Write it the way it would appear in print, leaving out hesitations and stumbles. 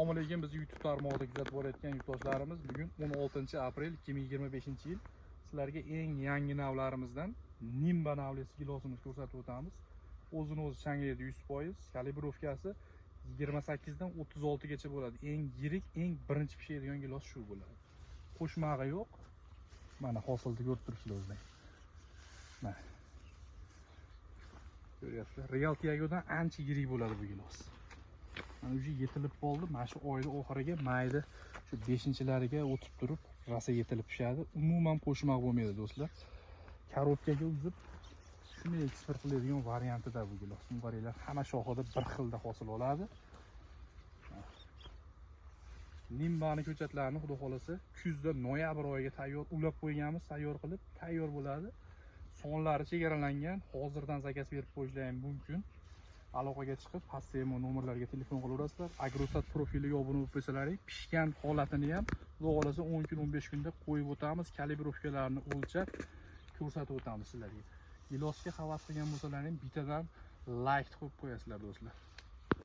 Assalomu alaykum, biz YouTube tarmog'ida kuzatib borayotgan yurtdoshlarimiz, bugun 16 aprel 2025 yil sizlarga eng yangi navlarimizdan Nimba navli gilosini ko'rsatib o'tamiz. O'zini o'zi changlaydi 100%, kalibrovkasi 28 dan 36 gacha bo'ladi. Eng yirik, eng birinchi pishadigan gilos shu bo'ladi. Qo'shmag'i yo'q. Mana hosilni ko'rib turibsizlar o'zinglar. Mana. Ko'ryapsizlar, Real Tiago'dan ancha yirik bo'ladi bu gilos. Mana уже yetilib qoldi. Mana shu oyning oxiriga mayda shu 5-lariga o'tib turib, rosa yetilib pishadi. Umuman qo'shmaq bo'lmaydi do'stlar. Korobkaga uzib shunday eksport qiladigan variantida bu gilos. Mubariylar hamma shoxida bir xilda hosil oladi. Nimbani ko'chatlarini xudo xolasa kuzda noyabr oyiga tayyor ulab qo'yganmiz, tayyor qilib tayyor bo'ladi. Sonlari chegaralangan. Hozirdan zakaz berib qo'yishlar ham mumkin. Aloqaga chiqib, pastdagi nomerlarga telefon qilaverasizlar. Agrosat profiliga obuna bo'lib qo'ysalaring, pishgan holatini ham xudo xolasa 10 kun, 15 kunda qo'yib o'tamiz, kalibrovkalarini o'lchab ko'rsatib o'tamiz sizlarga. Gilosga havas qilgan bo'lsalaring, bittadan like qo'yib qo'yasizlar do'stlar.